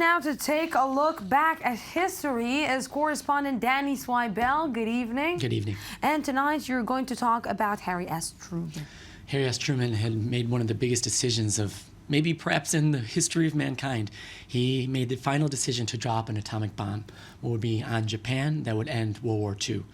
now to take a look back at history is correspondent Danny Swibel. Good evening. Good evening. And tonight you're going to talk about Harry S. Truman. Harry S. Truman had made one of the biggest decisions of maybe perhaps in the history of mankind. He made the final decision to drop an atomic bomb, what would be on Japan, that would end World War II.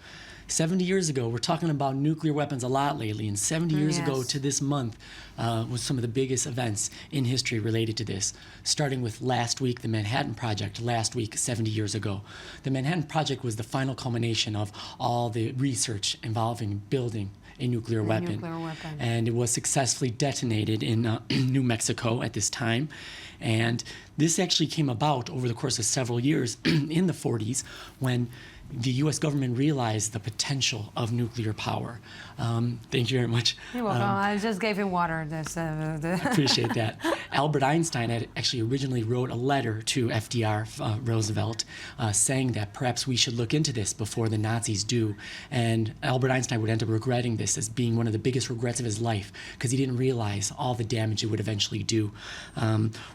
70 years ago, we're talking about nuclear weapons a lot lately, and 70 years ago to this month was some of the biggest events in history related to this, starting with last week, the Manhattan Project, last week, 70 years ago. The Manhattan Project was the final culmination of all the research involving building a nuclear weapon. And it was successfully detonated in New Mexico at this time. And this actually came about over the course of several years in the 40s when the U.S. government realized the potential of nuclear power. Thank you very much. You're welcome. I just gave him water. I appreciate that. Albert Einstein had actually originally wrote a letter to FDR Roosevelt saying that perhaps we should look into this before the Nazis do. And Albert Einstein would end up regretting this as being one of the biggest regrets of his life because he didn't realize all the damage it would eventually do.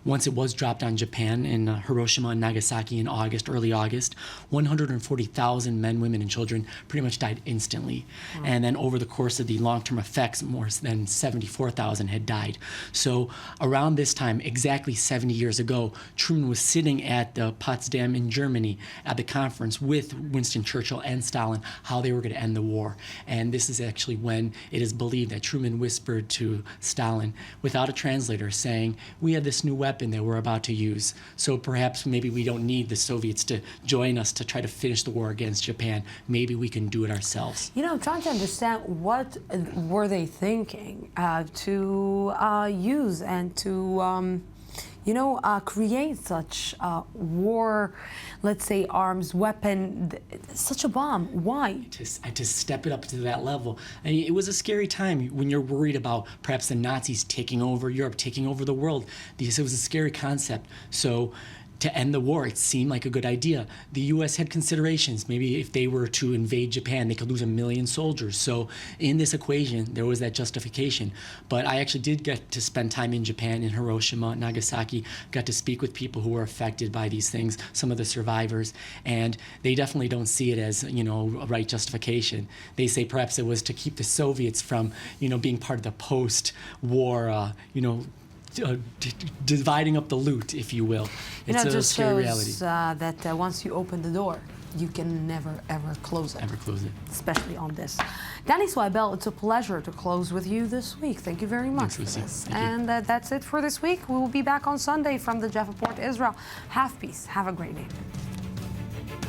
Once it was dropped on Japan in Hiroshima and Nagasaki in August, early August, 140,000 men, women, and children pretty much died instantly. And then over the course of the long-term effects, more than 74,000 had died. So around this time, exactly 70 years ago, Truman was sitting at the Potsdam in Germany at the conference with Winston Churchill and Stalin, how they were going to end the war. And this is actually when it is believed that Truman whispered to Stalin, without a translator, saying, "We have this new weapon that we're about to use, so perhaps maybe we don't need the Soviets to join us to try to finish the war against Japan. Maybe we can do it ourselves." You know, I'm trying to understand what were they thinking to use and to, create such war, let's say, arms, weapon, such a bomb. Why? To step it up to that level. I mean, it was a scary time when you're worried about perhaps the Nazis taking over Europe, taking over the world. It was a scary concept. So to end the war, it seemed like a good idea. The U.S. had considerations. Maybe if they were to invade Japan, they could lose 1 million soldiers. So in this equation, there was that justification. But I actually did get to spend time in Japan, in Hiroshima, Nagasaki, got to speak with people who were affected by these things, some of the survivors, and they definitely don't see it as, a right justification. They say perhaps it was to keep the Soviets from, being part of the post-war, dividing up the loot, if you will. It's a scary reality. That once you open the door, you can never, ever close it. Ever close it. Especially on this. Danny Swibel, it's a pleasure to close with you this week. Thank you very much Thanks, for this. Thank and that's it for this week. We will be back on Sunday from the Jeff Report Israel. Have peace. Have a great day.